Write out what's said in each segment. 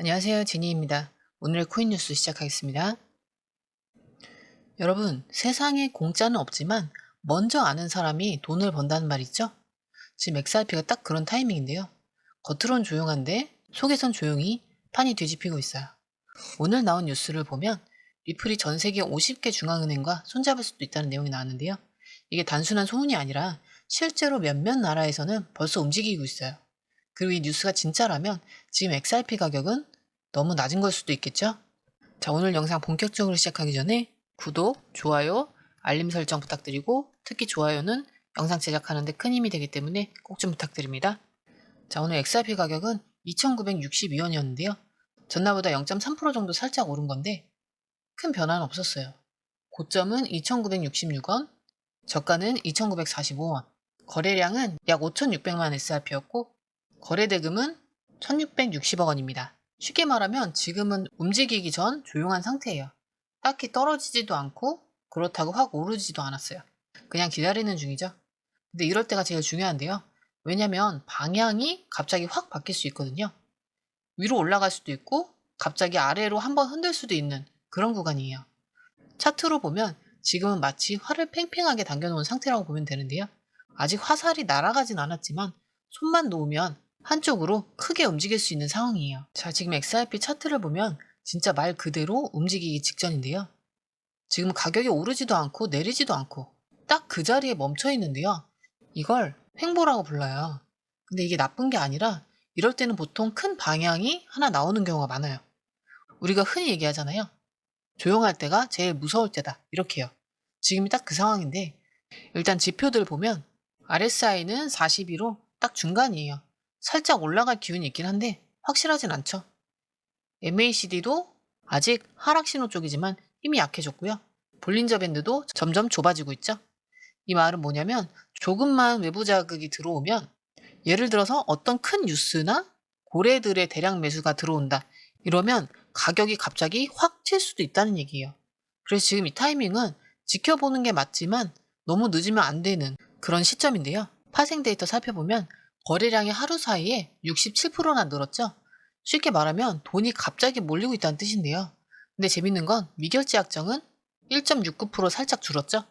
안녕하세요. 제니입니다. 오늘의 코인 뉴스 시작하겠습니다. 여러분, 세상에 공짜는 없지만 먼저 아는 사람이 돈을 번다는 말 있죠? 지금 XRP가 딱 그런 타이밍인데요. 겉으론 조용한데 속에선 조용히 판이 뒤집히고 있어요. 오늘 나온 뉴스를 보면 리플이 전 세계 50개 중앙은행과 손잡을 수도 있다는 내용이 나왔는데요. 이게 단순한 소문이 아니라 실제로 몇몇 나라에서는 벌써 움직이고 있어요. 그리고 이 뉴스가 진짜라면 지금 XRP 가격은 너무 낮은 걸 수도 있겠죠? 자, 오늘 영상 본격적으로 시작하기 전에 구독, 좋아요, 알림 설정 부탁드리고 특히 좋아요는 영상 제작하는데 큰 힘이 되기 때문에 꼭 좀 부탁드립니다. 자, 오늘 XRP 가격은 2,962원이었는데요. 전날보다 0.3% 정도 살짝 오른 건데 큰 변화는 없었어요. 고점은 2,966원, 저가는 2,945원, 거래량은 약 5,600만 SRP였고 거래대금은 1,660억 원입니다. 쉽게 말하면 지금은 움직이기 전 조용한 상태예요. 딱히 떨어지지도 않고 그렇다고 확 오르지도 않았어요. 그냥 기다리는 중이죠. 근데 이럴 때가 제일 중요한데요. 왜냐면 방향이 갑자기 확 바뀔 수 있거든요. 위로 올라갈 수도 있고 갑자기 아래로 한번 흔들 수도 있는 그런 구간이에요. 차트로 보면 지금은 마치 활을 팽팽하게 당겨놓은 상태라고 보면 되는데요. 아직 화살이 날아가진 않았지만 손만 놓으면 한쪽으로 크게 움직일 수 있는 상황이에요. 자, 지금 XRP 차트를 보면 진짜 말 그대로 움직이기 직전인데요. 지금 가격이 오르지도 않고 내리지도 않고 딱 그 자리에 멈춰 있는데요. 이걸 횡보라고 불러요. 근데 이게 나쁜 게 아니라 이럴 때는 보통 큰 방향이 하나 나오는 경우가 많아요. 우리가 흔히 얘기하잖아요. 조용할 때가 제일 무서울 때다. 이렇게요. 지금이 딱 그 상황인데 일단 지표들 보면 RSI는 42로 딱 중간이에요. 살짝 올라갈 기운이 있긴 한데 확실하진 않죠. MACD도 아직 하락 신호 쪽이지만 힘이 약해졌고요. 볼린저 밴드도 점점 좁아지고 있죠. 이 말은 뭐냐면 조금만 외부 자극이 들어오면 예를 들어서 어떤 큰 뉴스나 고래들의 대량 매수가 들어온다. 이러면 가격이 갑자기 확 튈 수도 있다는 얘기예요. 그래서 지금 이 타이밍은 지켜보는 게 맞지만 너무 늦으면 안 되는 그런 시점인데요. 파생 데이터 살펴보면 거래량이 하루 사이에 67%나 늘었죠. 쉽게 말하면 돈이 갑자기 몰리고 있다는 뜻인데요. 근데 재밌는 건 미결제 약정은 1.69% 살짝 줄었죠.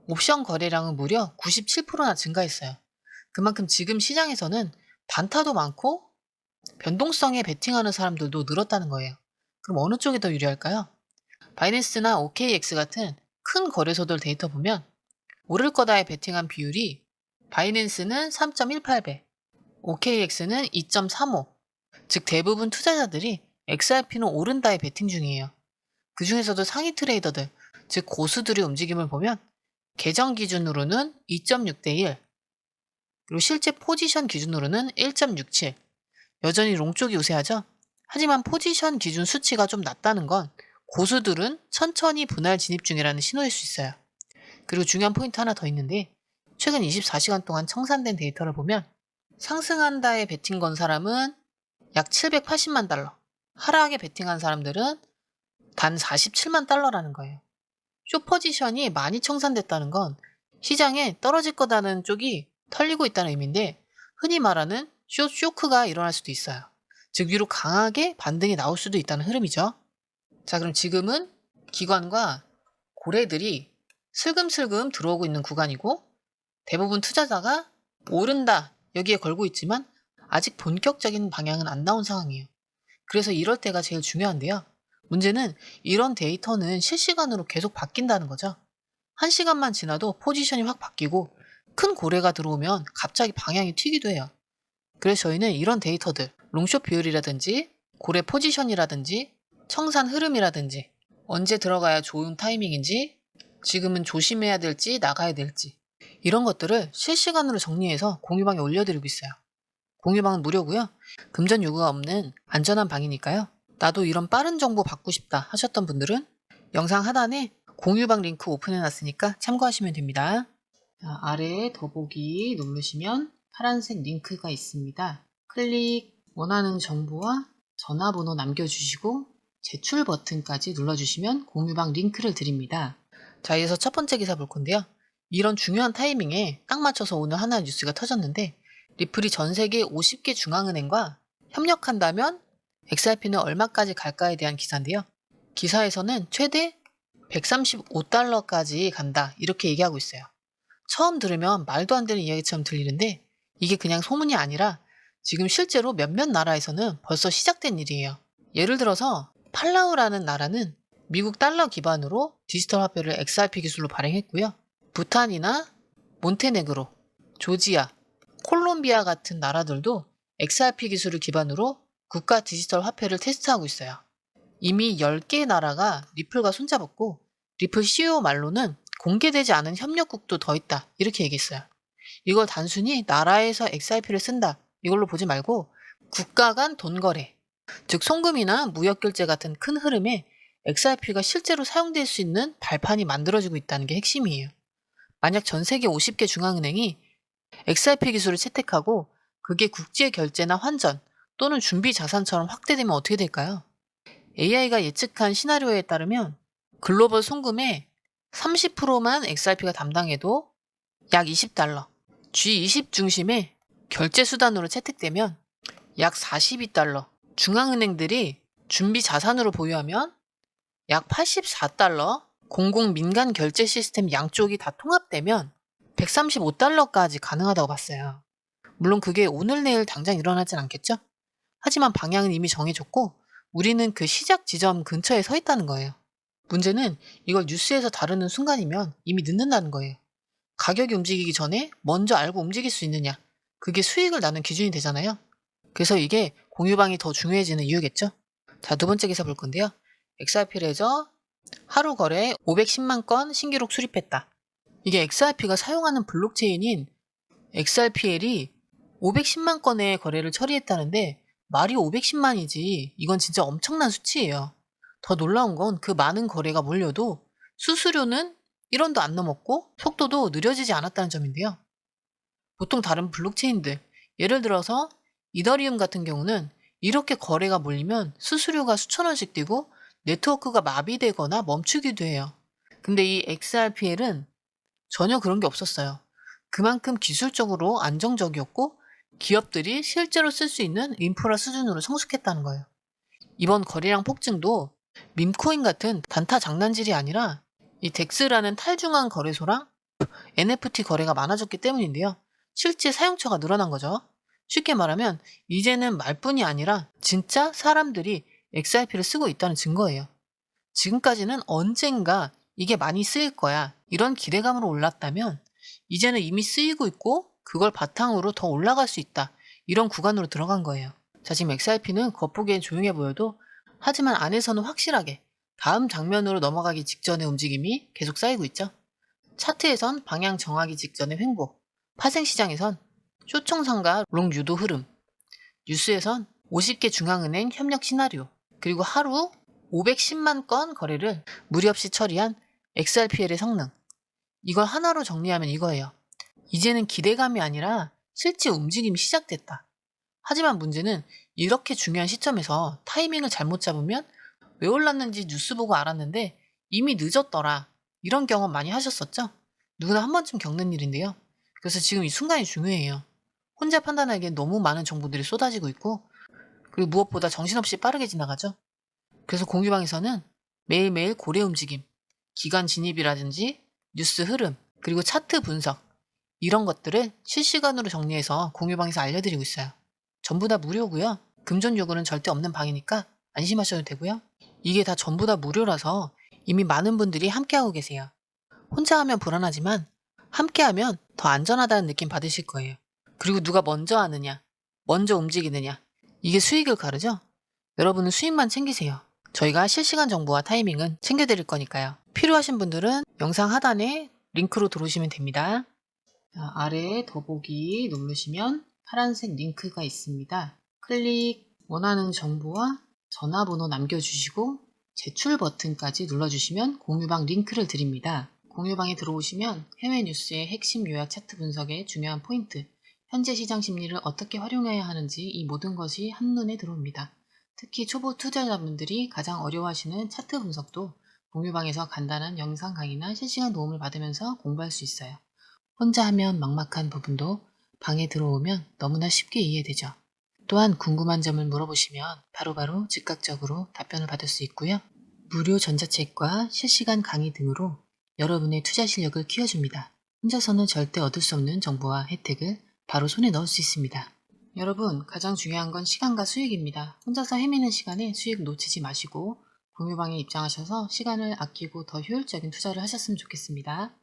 옵션 거래량은 무려 97%나 증가했어요. 그만큼 지금 시장에서는 단타도 많고 변동성에 베팅하는 사람들도 늘었다는 거예요. 그럼 어느 쪽이 더 유리할까요? 바이낸스나 OKX 같은 큰 거래소들 데이터 보면 오를 거다에 베팅한 비율이 바이낸스는 3.18배, OKX는 2.35, 즉 대부분 투자자들이 XRP는 오른다에 베팅 중이에요. 그 중에서도 상위 트레이더들, 즉 고수들의 움직임을 보면 계정 기준으로는 2.6대 1, 그리고 실제 포지션 기준으로는 1.67. 여전히 롱 쪽이 우세하죠? 하지만 포지션 기준 수치가 좀 낮다는 건 고수들은 천천히 분할 진입 중이라는 신호일 수 있어요. 그리고 중요한 포인트 하나 더 있는데 최근 24시간 동안 청산된 데이터를 보면 상승한다에 베팅 건 사람은 약 780만 달러, 하락에 베팅한 사람들은 단 47만 달러라는 거예요. 쇼 포지션이 많이 청산됐다는 건 시장에 떨어질 거다는 쪽이 털리고 있다는 의미인데 흔히 말하는 쇼크가 일어날 수도 있어요. 즉 위로 강하게 반등이 나올 수도 있다는 흐름이죠. 자, 그럼 지금은 기관과 고래들이 슬금슬금 들어오고 있는 구간이고 대부분 투자자가 오른다 여기에 걸고 있지만 아직 본격적인 방향은 안 나온 상황이에요. 그래서 이럴 때가 제일 중요한데요. 문제는 이런 데이터는 실시간으로 계속 바뀐다는 거죠. 1시간만 지나도 포지션이 확 바뀌고 큰 고래가 들어오면 갑자기 방향이 튀기도 해요. 그래서 저희는 이런 데이터들, 롱숏 비율이라든지 고래 포지션이라든지 청산 흐름이라든지 언제 들어가야 좋은 타이밍인지 지금은 조심해야 될지 나가야 될지 이런 것들을 실시간으로 정리해서 공유방에 올려드리고 있어요. 공유방은 무료고요. 금전 요구가 없는 안전한 방이니까요. 나도 이런 빠른 정보 받고 싶다 하셨던 분들은 영상 하단에 공유방 링크 오픈해놨으니까 참고하시면 됩니다. 자, 아래에 더보기 누르시면 파란색 링크가 있습니다. 클릭 원하는 정보와 전화번호 남겨주시고 제출 버튼까지 눌러주시면 공유방 링크를 드립니다. 자, 이어서 첫 번째 기사 볼 건데요. 이런 중요한 타이밍에 딱 맞춰서 오늘 하나 뉴스가 터졌는데 리플이 전 세계 50개 중앙은행과 협력한다면 XRP는 얼마까지 갈까에 대한 기사인데요. 기사에서는 최대 135달러까지 간다 이렇게 얘기하고 있어요. 처음 들으면 말도 안 되는 이야기처럼 들리는데 이게 그냥 소문이 아니라 지금 실제로 몇몇 나라에서는 벌써 시작된 일이에요. 예를 들어서 팔라우라는 나라는 미국 달러 기반으로 디지털 화폐를 XRP 기술로 발행했고요. 부탄이나 몬테네그로, 조지아, 콜롬비아 같은 나라들도 XRP 기술을 기반으로 국가 디지털 화폐를 테스트하고 있어요. 이미 10개 나라가 리플과 손잡았고 리플 CEO 말로는 공개되지 않은 협력국도 더 있다 이렇게 얘기했어요. 이걸 단순히 나라에서 XRP를 쓴다 이걸로 보지 말고 국가 간 돈 거래, 즉 송금이나 무역결제 같은 큰 흐름에 XRP가 실제로 사용될 수 있는 발판이 만들어지고 있다는 게 핵심이에요. 만약 전 세계 50개 중앙은행이 XRP 기술을 채택하고 그게 국제 결제나 환전 또는 준비 자산처럼 확대되면 어떻게 될까요? AI가 예측한 시나리오에 따르면 글로벌 송금의 30%만 XRP가 담당해도 약 20달러, G20 중심의 결제 수단으로 채택되면 약 42달러, 중앙은행들이 준비 자산으로 보유하면 약 84달러, 공공 민간 결제 시스템 양쪽이 다 통합되면 135달러까지 가능하다고 봤어요. 물론 그게 오늘 내일 당장 일어나진 않겠죠? 하지만 방향은 이미 정해졌고 우리는 그 시작 지점 근처에 서 있다는 거예요. 문제는 이걸 뉴스에서 다루는 순간이면 이미 늦는다는 거예요. 가격이 움직이기 전에 먼저 알고 움직일 수 있느냐. 그게 수익을 나는 기준이 되잖아요. 그래서 이게 공유방이 더 중요해지는 이유겠죠. 자, 두 번째 기사 볼 건데요. XRP 레저 하루 거래 510만 건 신기록 수립했다. 이게 XRP가 사용하는 블록체인인 XRPL이 510만 건의 거래를 처리했다는데 말이 510만이지 이건 진짜 엄청난 수치예요. 더 놀라운 건 그 많은 거래가 몰려도 수수료는 1원도 안 넘었고 속도도 느려지지 않았다는 점인데요. 보통 다른 블록체인들, 예를 들어서 이더리움 같은 경우는 이렇게 거래가 몰리면 수수료가 수천 원씩 뛰고 네트워크가 마비되거나 멈추기도 해요. 근데 이 XRPL은 전혀 그런 게 없었어요. 그만큼 기술적으로 안정적이었고 기업들이 실제로 쓸 수 있는 인프라 수준으로 성숙했다는 거예요. 이번 거래량 폭증도 밈코인 같은 단타 장난질이 아니라 이 덱스라는 탈중앙 거래소랑 NFT 거래가 많아졌기 때문인데요. 실제 사용처가 늘어난 거죠. 쉽게 말하면 이제는 말뿐이 아니라 진짜 사람들이 XRP를 쓰고 있다는 증거예요. 지금까지는 언젠가 이게 많이 쓰일 거야 이런 기대감으로 올랐다면 이제는 이미 쓰이고 있고 그걸 바탕으로 더 올라갈 수 있다 이런 구간으로 들어간 거예요. 자, 지금 XRP는 겉보기엔 조용해 보여도 하지만 안에서는 확실하게 다음 장면으로 넘어가기 직전의 움직임이 계속 쌓이고 있죠. 차트에선 방향 정하기 직전의 횡보, 파생시장에선 쇼청산과 롱 유도 흐름, 뉴스에선 50개 중앙은행 협력 시나리오, 그리고 하루 510만 건 거래를 무리 없이 처리한 XRPL의 성능. 이걸 하나로 정리하면 이거예요. 이제는 기대감이 아니라 실제 움직임이 시작됐다. 하지만 문제는 이렇게 중요한 시점에서 타이밍을 잘못 잡으면 왜 올랐는지 뉴스 보고 알았는데 이미 늦었더라. 이런 경험 많이 하셨었죠? 누구나 한 번쯤 겪는 일인데요. 그래서 지금 이 순간이 중요해요. 혼자 판단하기엔 너무 많은 정보들이 쏟아지고 있고 그리고 무엇보다 정신없이 빠르게 지나가죠. 그래서 공유방에서는 매일매일 고래 움직임, 기관 진입이라든지 뉴스 흐름, 그리고 차트 분석 이런 것들을 실시간으로 정리해서 공유방에서 알려드리고 있어요. 전부 다 무료고요. 금전 요구는 절대 없는 방이니까 안심하셔도 되고요. 이게 다 전부 다 무료라서 이미 많은 분들이 함께하고 계세요. 혼자 하면 불안하지만 함께하면 더 안전하다는 느낌 받으실 거예요. 그리고 누가 먼저 하느냐, 먼저 움직이느냐 이게 수익을 가르죠? 여러분은 수익만 챙기세요. 저희가 실시간 정보와 타이밍은 챙겨드릴 거니까요. 필요하신 분들은 영상 하단에 링크로 들어오시면 됩니다. 자, 아래에 더보기 누르시면 파란색 링크가 있습니다. 원하는 정보와 전화번호 남겨주시고 제출 버튼까지 눌러주시면 공유방 링크를 드립니다. 공유방에 들어오시면 해외 뉴스의 핵심 요약 차트 분석의 중요한 포인트, 현재 시장 심리를 어떻게 활용해야 하는지 이 모든 것이 한눈에 들어옵니다. 특히 초보 투자자분들이 가장 어려워하시는 차트 분석도 공유방에서 간단한 영상 강의나 실시간 도움을 받으면서 공부할 수 있어요. 혼자 하면 막막한 부분도 방에 들어오면 너무나 쉽게 이해되죠. 또한 궁금한 점을 물어보시면 바로바로 즉각적으로 답변을 받을 수 있고요. 무료 전자책과 실시간 강의 등으로 여러분의 투자 실력을 키워줍니다. 혼자서는 절대 얻을 수 없는 정보와 혜택을 바로 손에 넣을 수 있습니다. 여러분, 가장 중요한 건 시간과 수익입니다. 혼자서 헤매는 시간에 수익 놓치지 마시고 공유방에 입장하셔서 시간을 아끼고 더 효율적인 투자를 하셨으면 좋겠습니다.